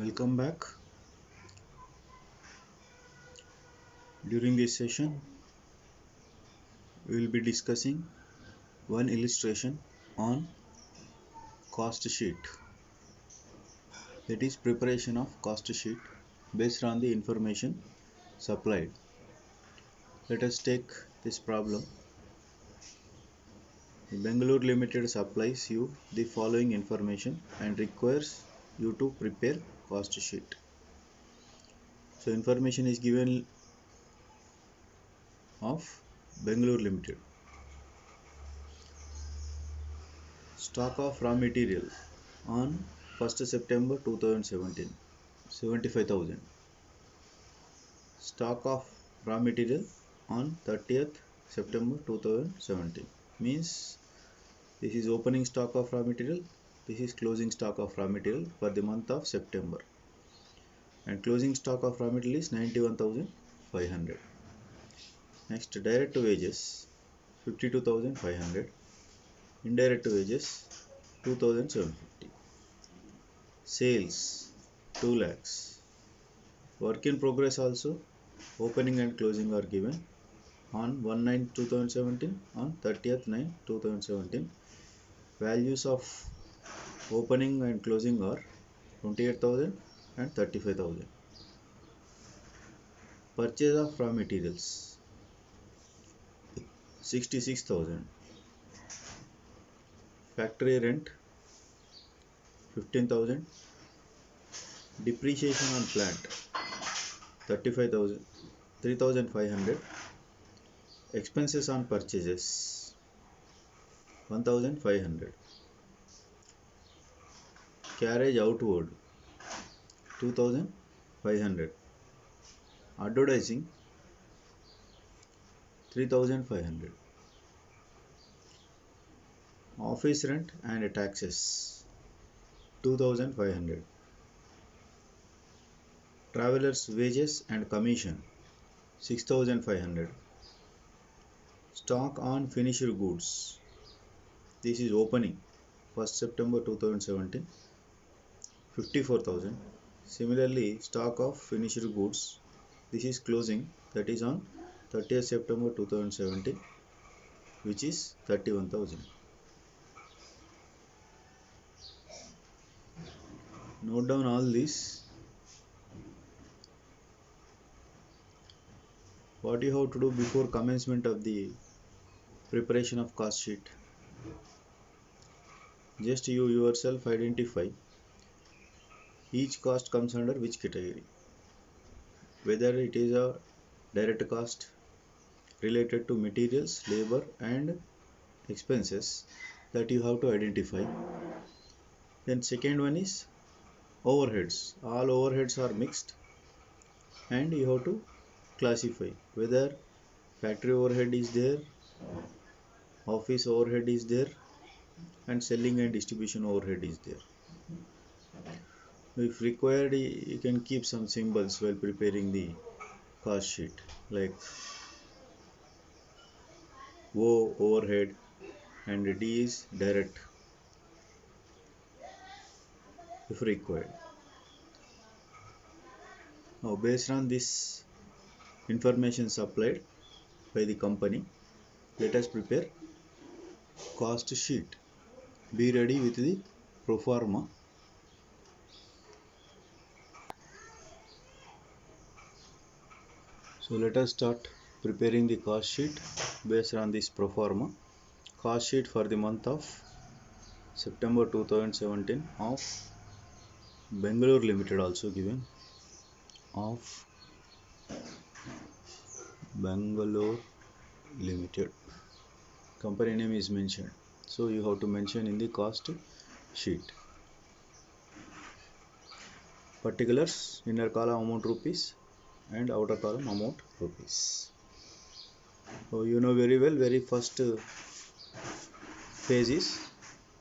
Welcome back. During this session, we will be discussing one illustration on cost sheet, that is preparation of cost sheet based on the information supplied. Let us take this problem. Bangalore Limited supplies you the following information and requires you to prepare cost sheet. So information is given of Bangalore Limited. Stock of raw material on 1st September 2017, 75,000. Stock of raw material on 30th September 2017, means this is opening stock of raw material, this is closing stock of raw material for the month of September, and closing stock of raw material is 91,500. Next, direct wages 52,500, indirect wages 2,750, sales 2 lakhs. Work in progress also, opening and closing are given on 1/9/2017, on 30th 9/2017. Values of opening and closing are 28,000 and 35,000. Purchase of raw materials 66,000. Factory rent 15,000. Depreciation on plant 35,000, 3,500. Expenses on purchases 1,500. Carriage outward 2,500. Advertising 3,500. Office rent and taxes 2,500. Travelers wages and commission 6,500. Stock on finished goods, this is opening 1st September 2017, 54,000. Similarly, stock of finished goods, this is closing, that is on 30th September 2017, which is 31,000. Note down all this. What you have to do before commencement of the preparation of cost sheet? Just you yourself identify each cost comes under which category, whether it is a direct cost related to materials, labor and expenses, that you have to identify. Then second one is overheads. All overheads are mixed and you have to classify whether factory overhead is there, office overhead is there, and selling and distribution overhead is there. If required, you can keep some symbols while preparing the cost sheet, like O overhead and D is direct if required. Now based on this information supplied by the company, let us prepare cost sheet. Be ready with the pro forma. So let us start preparing the cost sheet based on this pro forma. Cost sheet for the month of September 2017 of Bangalore Limited, also given, of Bangalore Limited. Company name is mentioned, so you have to mention in the cost sheet. Particulars: inner column amount rupees and outer column amount rupees. So you know very well, very first phase is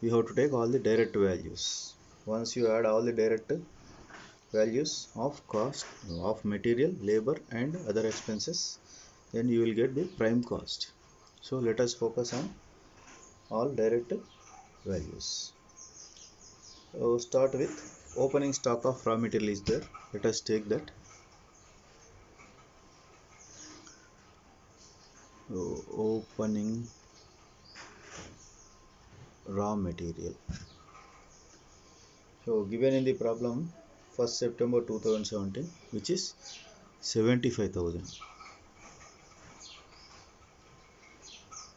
you have to take all the direct values. Once you add all the direct values of cost of material, labor and other expenses, then you will get the prime cost. So let us focus on all direct values. So start with opening stock of raw material is there. Let us take that. Opening raw material. So given in the problem 1st September 2017, which is 75,000.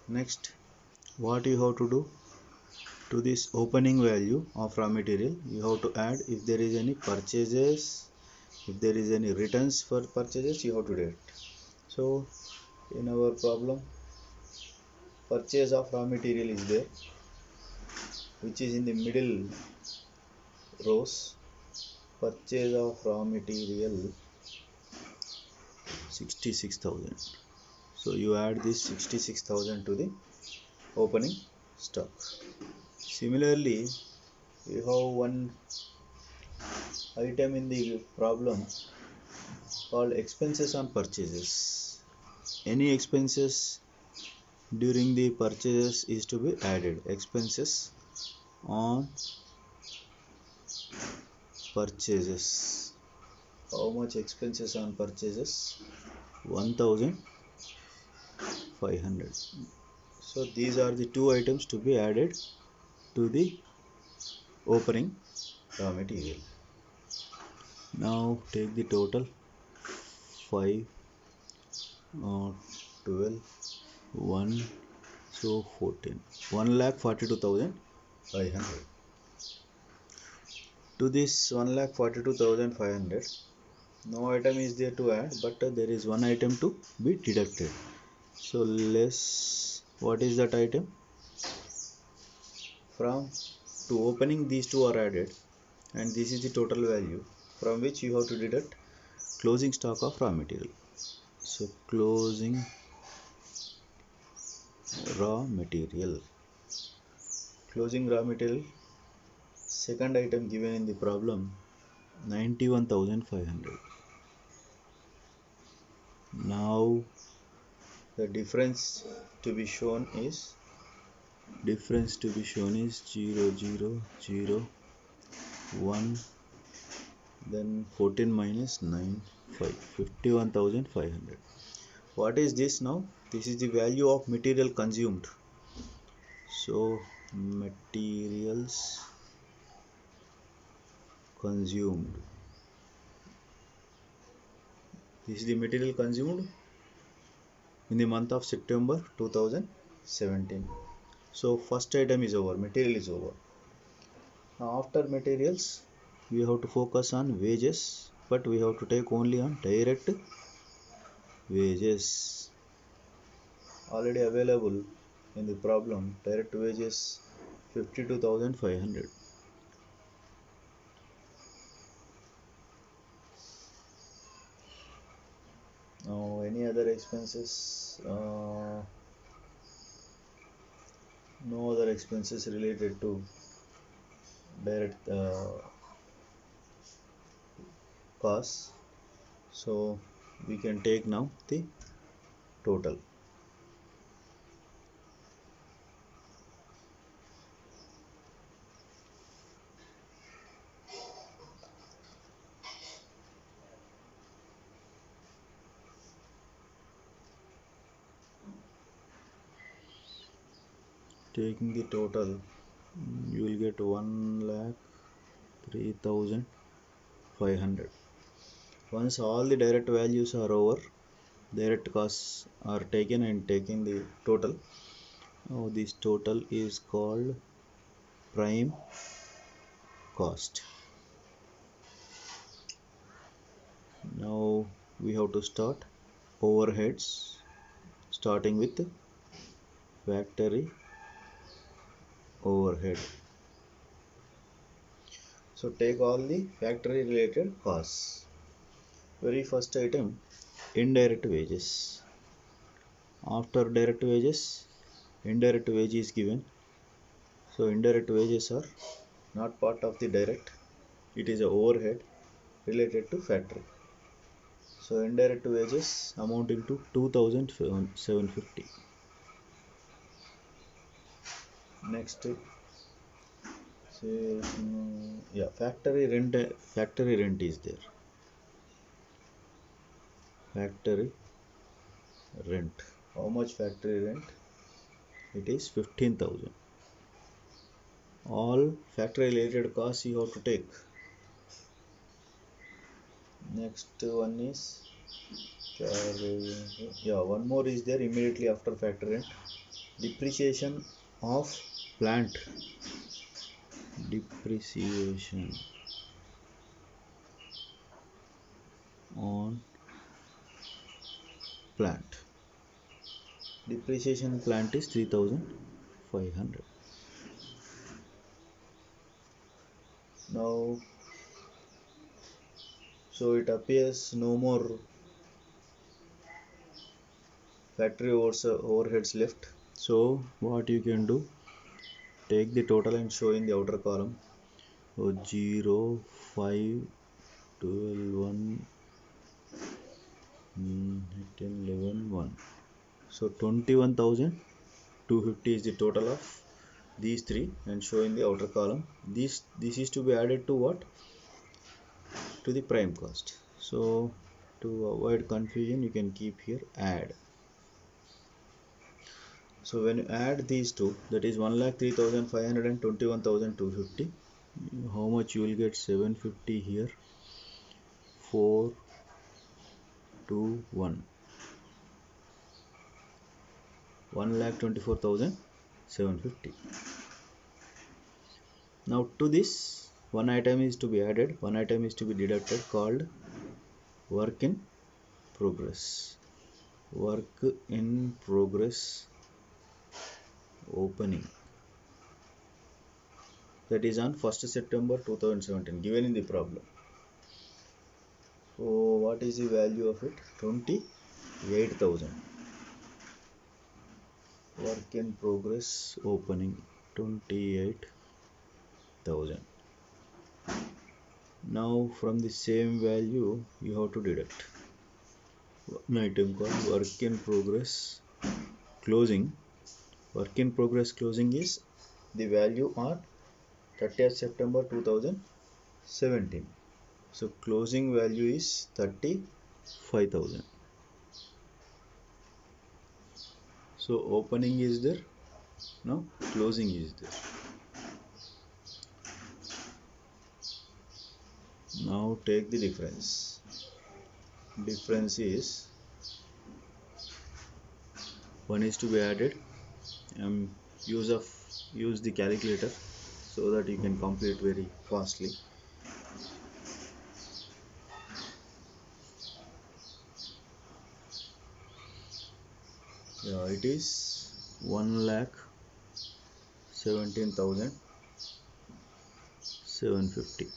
Next, what you have to do to this opening value of raw material, you have to add if there is any purchases, if there is any returns for purchases, you have to do it. So in our problem, purchase of raw material is there, which is in the middle rows. Purchase of raw material 66,000. So you add this 66,000 to the opening stock. Similarly, you have one item in the problem called expenses on purchases. Any expenses during the purchases is to be added. Expenses on purchases. How much expenses on purchases? 1,500. So these are the two items to be added to the opening raw material. Now take the total 5, 12, 1, so 14. 1,42,500. To this 1,42,500, no item is there to add, but there is one item to be deducted. So less, what is that item? From to opening, these two are added, and this is the total value from which you have to deduct closing stock of raw material. So closing raw material. Closing raw material, second item given in the problem, 91,500. Now the difference to be shown is 0, 0, 0, 1, then 14 minus 9, 5, 51,500. What is this now? This is the value of material consumed. So materials consumed. This is the material consumed in the month of September 2017. So first item is over, material is over. Now after materials, we have to focus on wages, but we have to take only on direct wages. Already available in the problem, direct wages 52,500. Now any other expenses? No other expenses related to direct costs. So we can take now the total. Taking the total, you will get 1,03,500. Once all the direct values are over, direct costs are taken and taking the total. Now this total is called prime cost. Now we have to start overheads, starting with factory overhead. So take all the factory related costs. Very first item, indirect wages. After direct wages, indirect wage is given. So indirect wages are not part of the direct, it is a overhead related to factory. So indirect wages amounting to 2,750. Next, Yeah, factory rent is there. Factory rent. How much factory rent? It is 15,000. All factory related costs you have to take. Next one is one more is there immediately after factory rent. Depreciation of plant. Depreciation on plant. Depreciation plant is 3,500. Now, so it appears no more factory overheads left. So what you can do, take the total and show in the outer column. So 0, 5, 12, 1, 10, 11, 1. So 21,250 is the total of these three and show in the outer column. This is to be added to what? To the prime cost. So to avoid confusion, you can keep here add. So when you add these two, that is 1,03,500 and 21,250, how much you will get? 750 here, 4, 2, 1. 1,24,750. Now to this, one item is to be added, one item is to be deducted, called work in progress. Work in progress opening. That is on 1st September 2017, given in the problem. So what is the value of it? 28,000. Work in progress opening, 28,000. Now from the same value you have to deduct one item called work in progress closing. Work in progress closing is the value on 30th September 2017. So closing value is 35,000. So opening is there, now closing is there. Now take the difference. Difference is one is to be added. Use the calculator so that you can complete very fastly. Yeah, it is 1,17,750.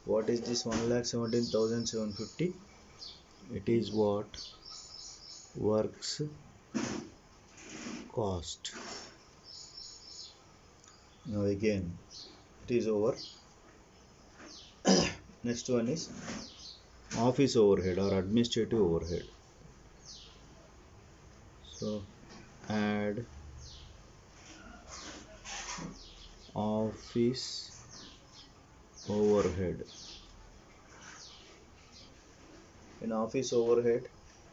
What is this 1,17,750? It is what? Works cost. Now again it is over. Next one is office overhead or administrative overhead. So add office overhead. In office overhead,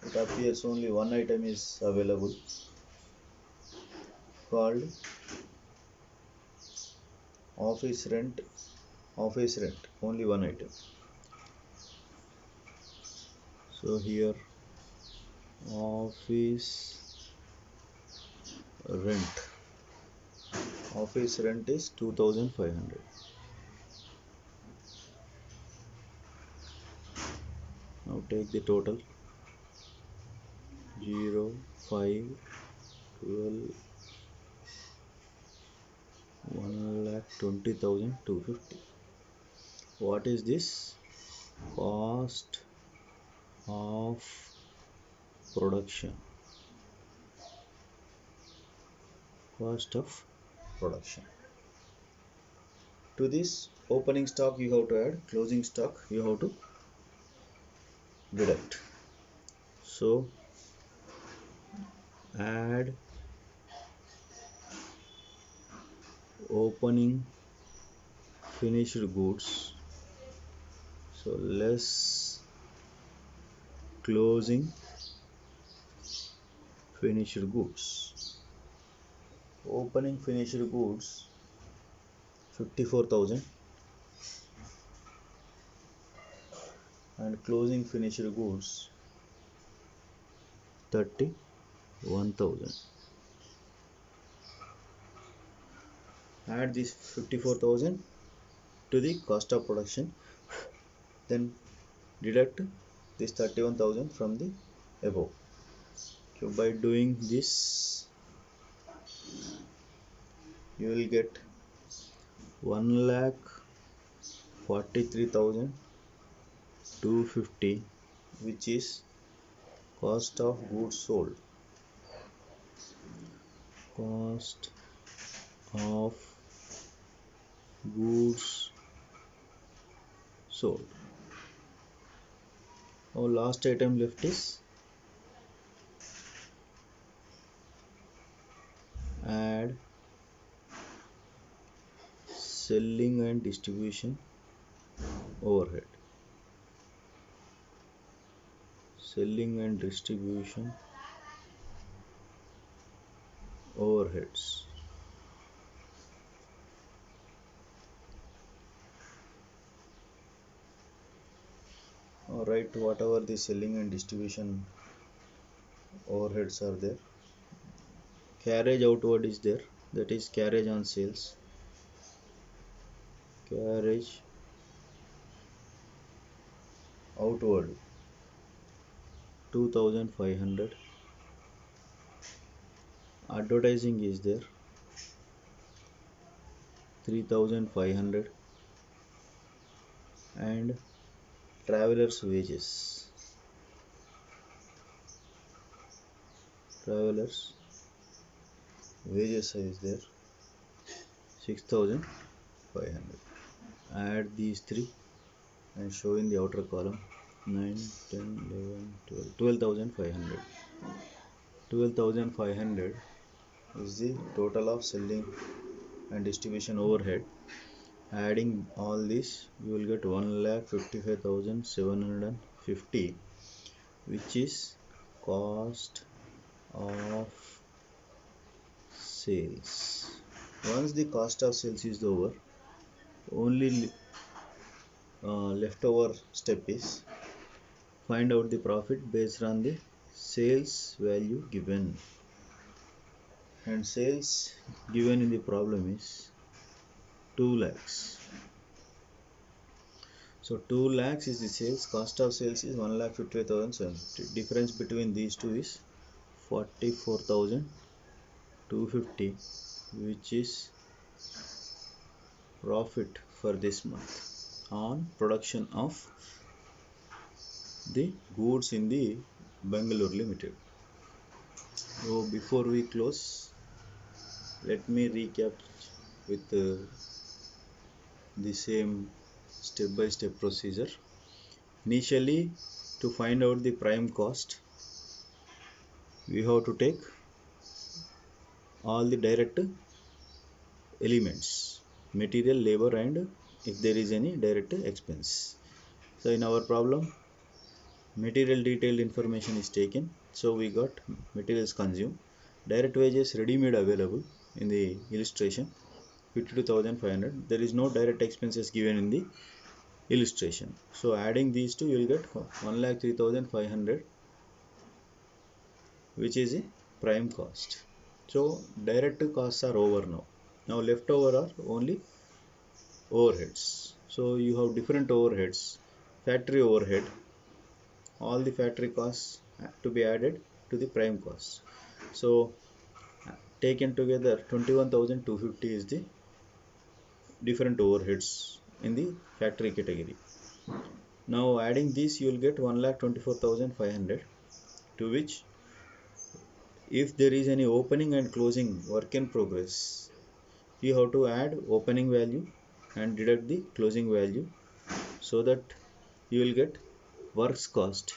it appears only one item is available, called office rent. Office rent, only one item. So here office rent. Office rent is 2,500. Now take the total. 0, 5, 12, 1,20,250. What is this? Cost of production. Cost of production. To this opening stock you have to add, closing stock you have to deduct. So add opening finished goods, so less closing finished goods. Opening finished goods 54,000 and closing finished goods 31,000. Add this 54,000 to the cost of production, then deduct this 31,000 from the above. So by doing this, you will get 1,43,250, which is cost of goods sold. Cost of goods sold. Our last item left is add selling and distribution overhead. Selling and distribution overheads. Alright, whatever the selling and distribution overheads are there. Carriage outward is there, that is carriage on sales. Carriage outward 2,500. Advertising is there 3,500 and travelers wages. Travelers wages is there 6,500. Add these three and show in the outer column 9, 10, 11, 12, 12,500. 12,500 is the total of selling and distribution overhead. Adding all this, you will get 1,55,750, which is cost of sales. Once the cost of sales is over, only leftover step is find out the profit based on the sales value given, and sales given in the problem is 2 lakhs. So 2 lakhs is the sales, cost of sales is 1,55,750. Difference between these two is 44,250, which is profit for this month on production of the goods in the Bangalore Limited. So before we close, let me recap with the same step-by-step procedure. Initially, to find out the prime cost, we have to take all the direct elements, material, labor, and if there is any direct expense. So in our problem, material detailed information is taken, so we got materials consumed, direct wages ready-made available in the illustration 52,500. There is no direct expenses given in the illustration, so adding these two you will get 1,03,500, which is a prime cost. So direct costs are over now. Now left over are only overheads. So you have different overheads. Factory overhead, all the factory costs have to be added to the prime cost. So taken together 21,250 is the different overheads in the factory category. Now adding this you will get 1,24,500, to which if there is any opening and closing work in progress, you have to add opening value and deduct the closing value, so that you will get works cost.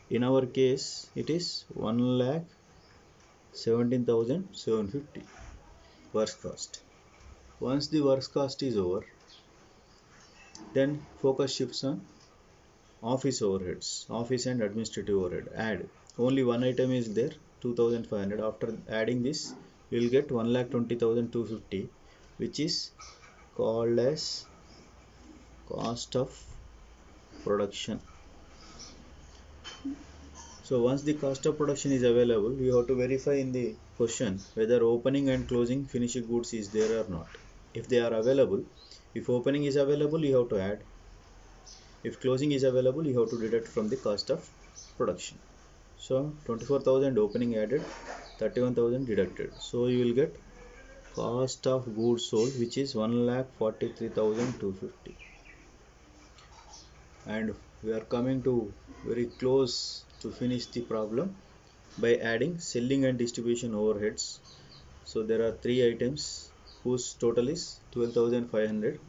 In our case it is 1,17,750 works cost. Once the works cost is over, Then focus shifts on office overheads, office and administrative overhead. Add only one item is there, 2500. After adding this, you will get 1,20,250, which is called as cost of production. So once the cost of production is available, you have to verify in the question whether opening and closing finished goods is there or not. If they are available, if opening is available, you have to add. If closing is available, you have to deduct from the cost of production. So 24,000 opening added, 31,000 deducted. So you will get cost of goods sold, which is 1,43,250. And we are coming to very close to finish the problem by adding selling and distribution overheads. So there are three items whose total is 12,500,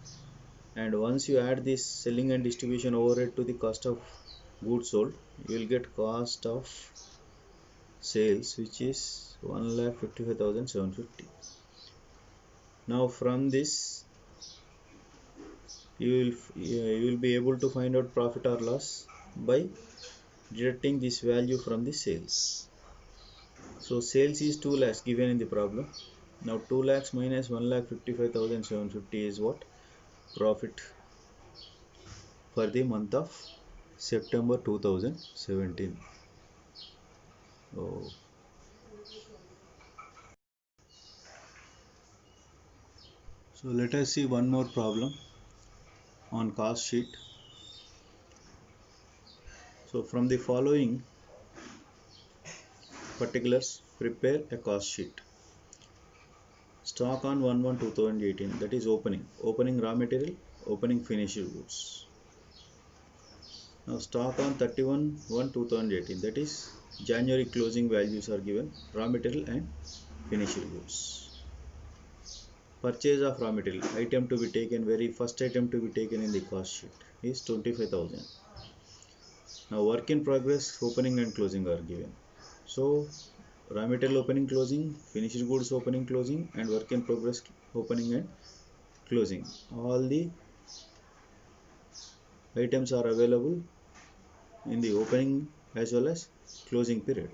and once you add this selling and distribution overhead to the cost of goods sold, you will get cost of sales, which is 1,55,750. Now from this you will be able to find out profit or loss by deducting this value from the sales. So sales is 2 lakhs given in the problem. Now 2 lakhs minus 1,55,750 is what? Profit for the month of September 2017. Oh. So let us see one more problem on cost sheet. So from the following particulars, prepare a cost sheet. Stock on 1/1/2018, that is opening raw material, opening finished goods. Now stock on 31/1/2018, that is January closing values are given, raw material and finished goods. Purchase of raw material, item to be taken, very first item to be taken in the cost sheet is 25,000. Now work in progress, opening and closing are given. So raw material opening closing, finished goods opening closing, and work in progress opening and closing, all the items are available in the opening as well as closing period.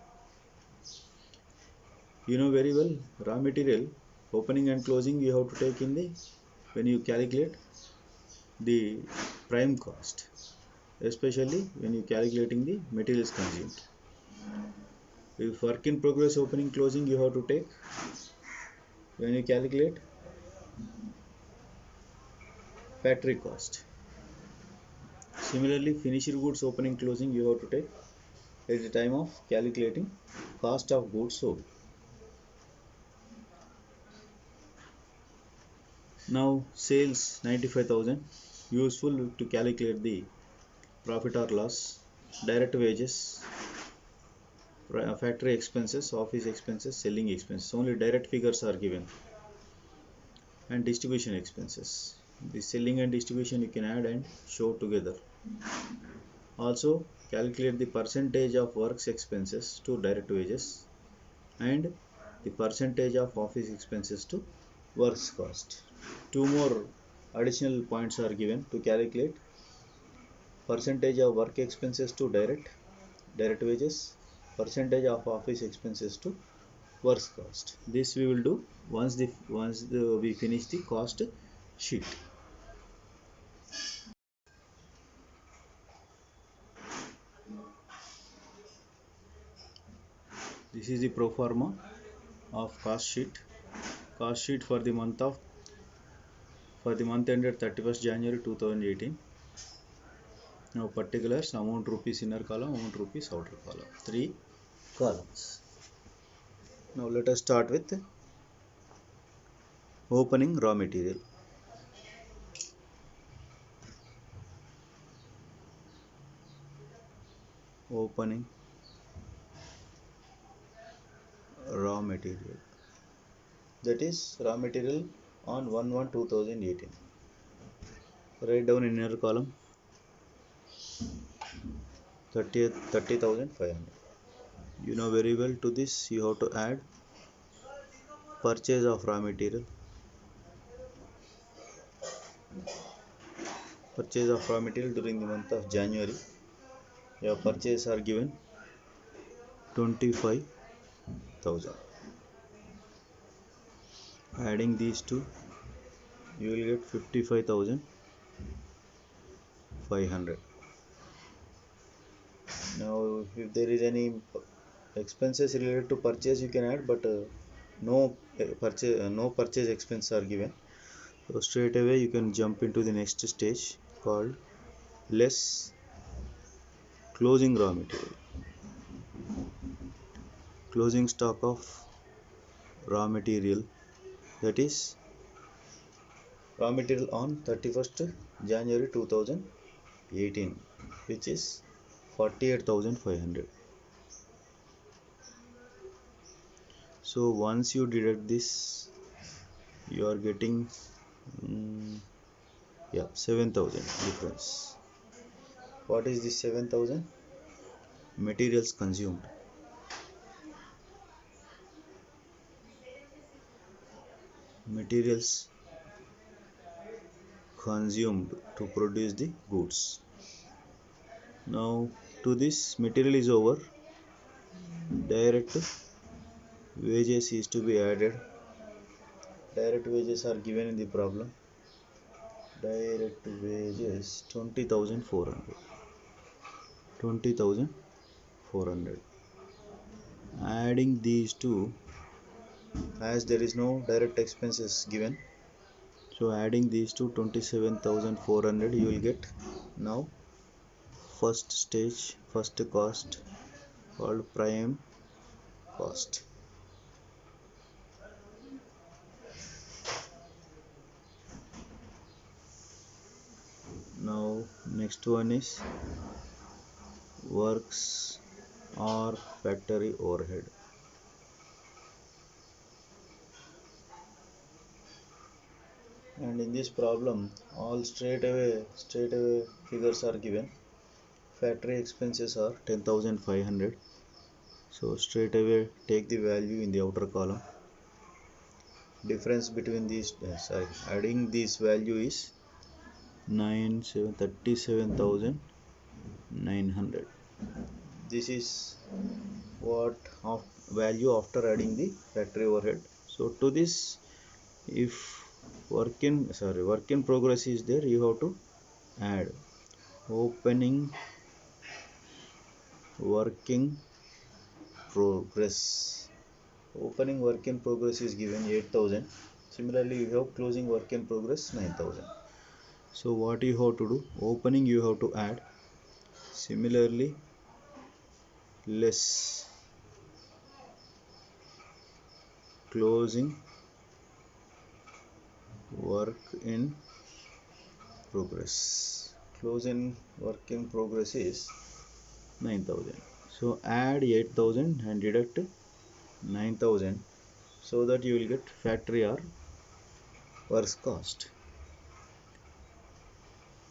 You know very well, raw material opening and closing you have to take in the when you calculate the prime cost, especially when you calculating the materials consumed. If work in progress opening closing you have to take when you calculate factory cost. Similarly, finished goods opening closing you have to take at the time of calculating cost of goods sold. Now sales 95,000, useful to calculate the profit or loss, direct wages, factory expenses, office expenses, selling expenses. Only direct figures are given, and distribution expenses. The selling and distribution you can add and show together. Also calculate the percentage of works expenses to direct wages and the percentage of office expenses to works cost. Two more additional points are given to calculate percentage of work expenses to direct wages, percentage of office expenses to works cost. This we will do once we finish the cost sheet. This is the pro forma of cost sheet. Cost sheet for the month ended 31st January 2018. Now particulars, amount rupees inner column, amount rupees outer column, 3 columns. Now let us start with opening raw material. Opening raw material, that is raw material on 1/1/2018. Write down in inner column 30,500. You know very well, to this you have to add purchase of raw material, purchase of raw material during the month of January. Your purchase are given 25,000. Adding these two, you will get 55,500. Now if there is any expenses related to purchase, you can add, but no purchase expenses are given. So straight away you can jump into the next stage called less closing raw material. Closing stock of raw material, that is raw material on 31st January 2018, which is 48,500. So once you deduct this, you are getting 7,000 difference. What is this 7,000? Materials consumed. Materials consumed to produce the goods. Now to this material is over, direct wages is to be added. Direct wages are given in the problem. Direct wages 20,400. 20,400. Adding these two, as there is no direct expenses given, so adding these two, 27,400, you will get now first stage, first cost called prime cost. Now next one is works or factory overhead. And in this problem, all straight away figures are given. Factory expenses are 10,500. So straight away take the value in the outer column. Difference between these, adding this value is 37,900. This is what value after adding the factory overhead. So to this, if work in progress is there, you have to add opening work in progress. Opening work in progress is given 8,000. Similarly, you have closing work in progress 9,000. So what you have to do? Opening you have to add. Similarly, less closing work in progress. Closing work in progress is 9,000. So add 8,000 and deduct 9,000, so that you will get factory or works cost.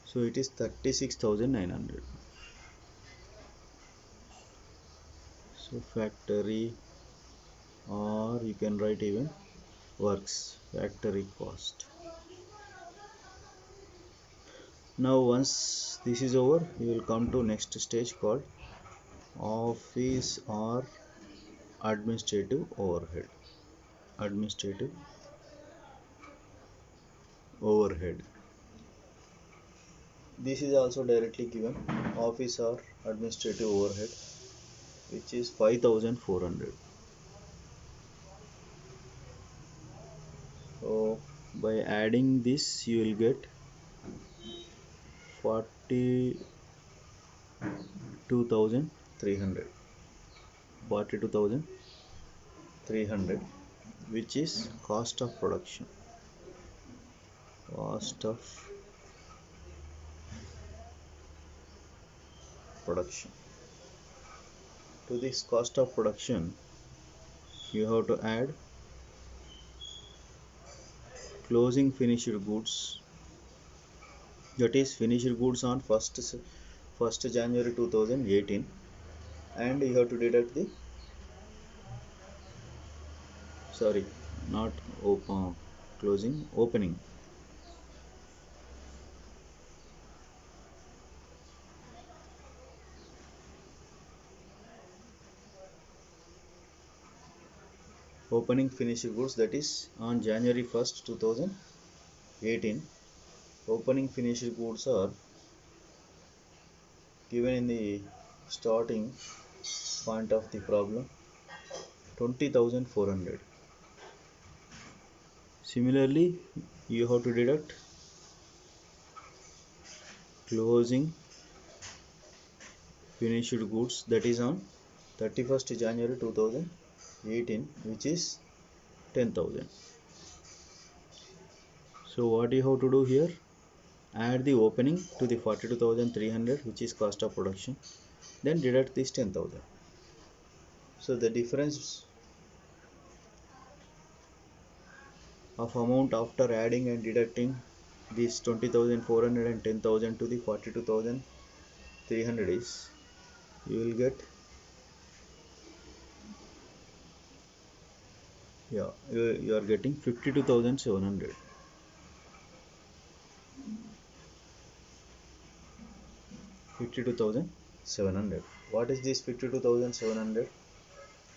So it is 36,900. So factory, or you can write even works factory cost. Now once this is over, you will come to next stage called office or administrative overhead. Administrative overhead. This is also directly given, office or administrative overhead, which is 5,400. So by adding this, you will get 42,300. 42,300, which is cost of production. Cost of production. To this cost of production, you have to add closing finished goods, that is finished goods on 1st January 2018, and you have to deduct the opening opening finished goods, that is on January 1st 2018. Opening finished goods are given in the starting point of the problem, 20,400. Similarly, you have to deduct closing finished goods, that is on 31st January 2018, which is 10,000. So what you have to do here, add the opening to the 42,300, which is cost of production, then deduct this 10,000. So the difference of amount after adding and deducting this 20,400 and 10,000 to the 42,300 is, you will get, you are getting 52,700. 52,700. What is this 52,700?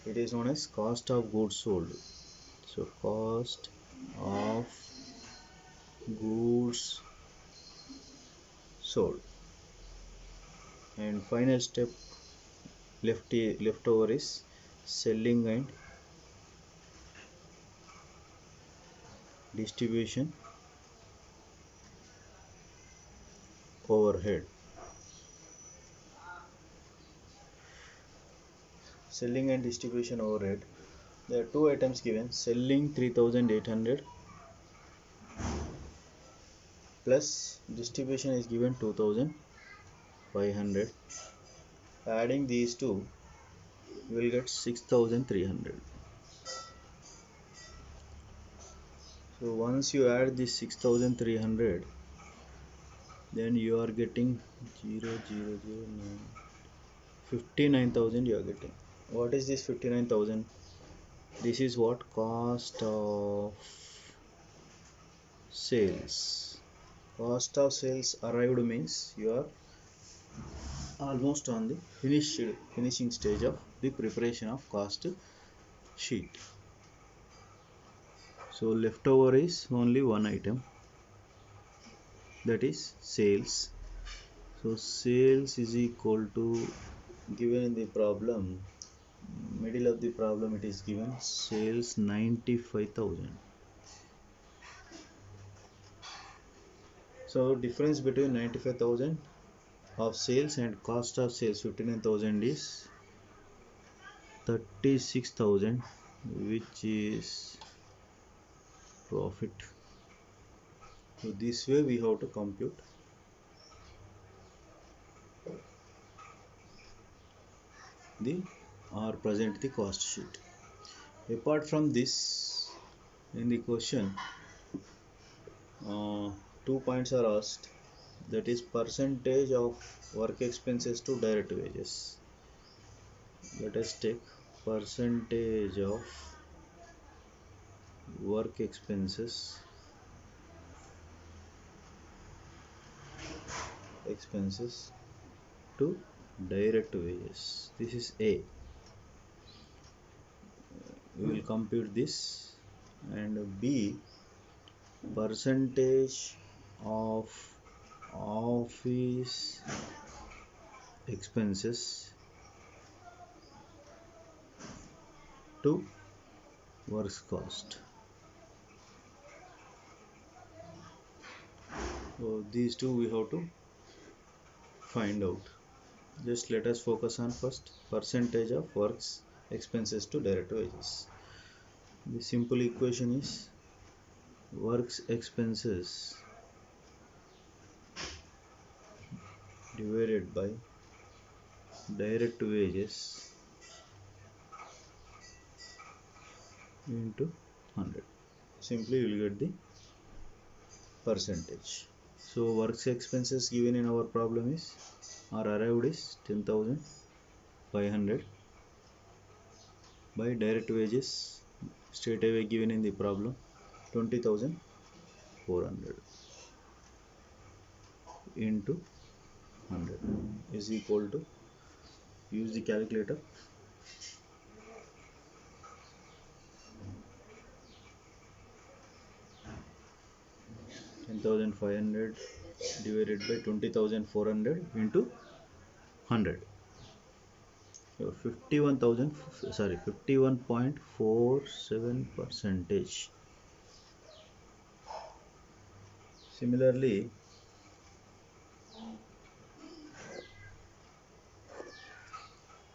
It is known as cost of goods sold. So cost of goods sold, and final step left over is selling and distribution overhead. Selling and distribution overhead, there are two items given. Selling 3,800 plus distribution is given 2,500. Adding these two, you will get 6,300. So once you add this 6,300, then you are getting 59,000 you are getting. What is this 59,000? This is what cost of sales. Cost of sales arrived means you are almost on the finishing stage of the preparation of cost sheet. So leftover is only one item, that is sales. So sales is equal to, given in the problem, middle of the problem it is given, sales 95,000. So difference between 95,000 of sales and cost of sales 59,000 is 36,000, which is profit. So this way we have to compute the or present the cost sheet. Apart from this, in the question, 2 points are asked, that is percentage of work expenses to direct wages. Let us take percentage of work expenses to direct wages. This is A. We will compute this. And B, percentage of office expenses to works cost. So these two we have to find out. Just let us focus on first percentage of works expenses to direct wages. The simple equation is works expenses divided by direct wages into 100. Simply you will get the percentage. So works expenses given in our problem is, or arrived is 10,500 by direct wages straight away given in the problem 20,400 into 100 is equal to, use the calculator, 10,500 divided by 20,400 into 100. So 51.47 percentage. Similarly,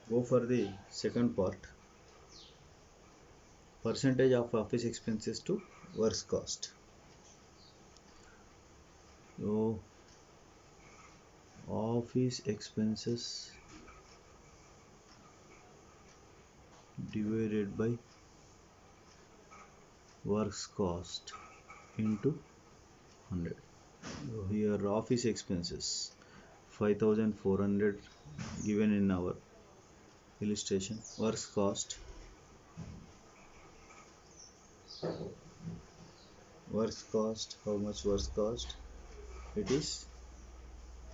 go for the second part, percentage of office expenses to works cost. So office expenses divided by works cost into 100. So here office expenses 5,400 given in our illustration. Works cost how much works cost? It is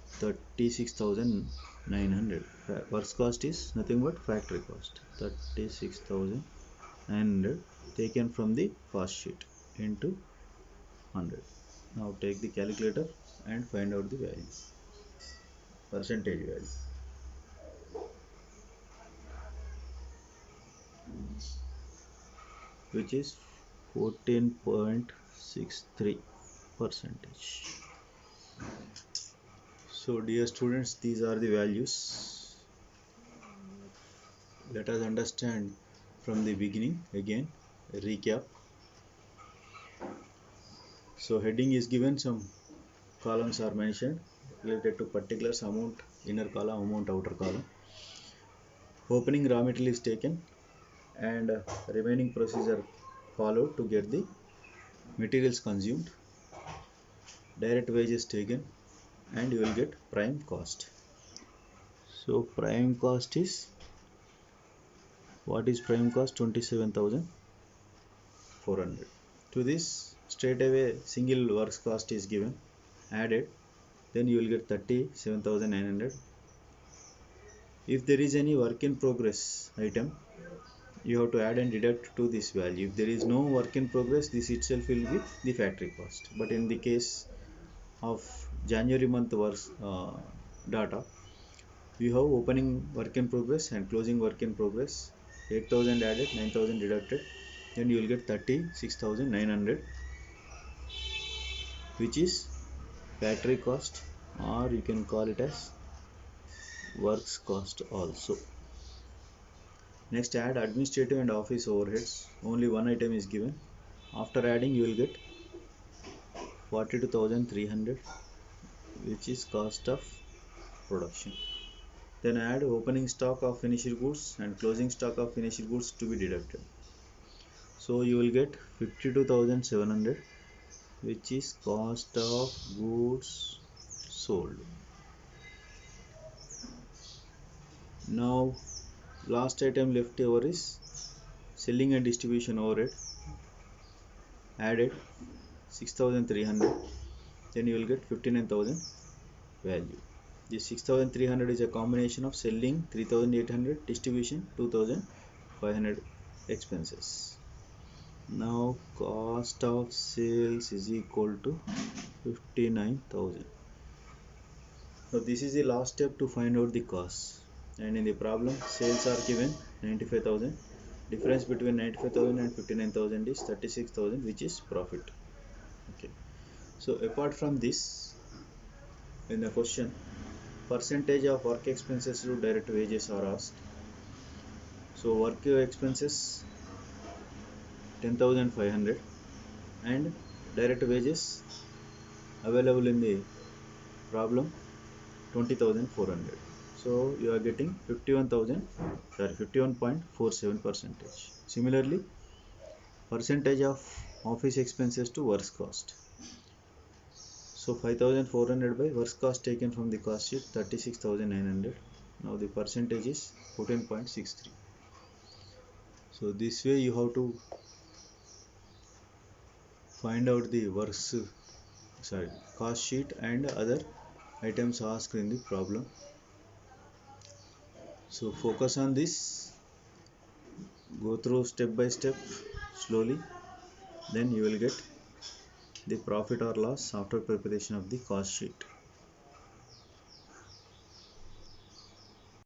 36,900. Works cost is nothing but factory cost. 36,900 taken from the cost sheet into 100. Now take the calculator and find out the value, percentage value. Which is 14.63 percentage. So dear students, these are the values. Let us understand from the beginning again, recap. So heading is given, some columns are mentioned related to particulars, amount inner column, amount outer column. Opening raw material is taken and remaining procedure followed to get the materials consumed. Direct wages taken and you will get prime cost. So prime cost is, what is prime cost? 27,400. To this straight away single works cost is given, added, then you will get 37,900. If there is any work in progress item, you have to add and deduct to this value. If there is no work in progress, this itself will be the factory cost. But in the case of January month works data, we have opening work in progress and closing work in progress. 8,000 added, 9,000 deducted, then you will get 36,900, which is factory cost, or you can call it as works cost also. Next, add administrative and office overheads. Only one item is given. After adding, you will get 42,300, which is cost of production. Then add opening stock of finished goods and closing stock of finished goods to be deducted. So you will get 52,700, which is cost of goods sold. Now last item left over is selling and distribution overhead. Added 6,300, then you will get 59,000 value. This 6,300 is a combination of selling 3,800, distribution 2,500 expenses. Now cost of sales is equal to 59,000. So this is the last step to find out the cost. And in the problem, sales are given 95,000. Difference between 95,000 and 59,000 is 36,000, which is profit. Okay. So apart from this, in the question, percentage of work expenses to direct wages are asked. So work expenses 10,500 and direct wages available in the problem 20,400. So you are getting 51.47 percentage. Similarly, percentage of office expenses to works cost. So 5,400 by works cost taken from the cost sheet 36,900. Now the percentage is 14.63. So this way you have to find out the cost sheet and other items asked in the problem. So focus on this, go through step by step slowly, then you will get the profit or loss after preparation of the cost sheet.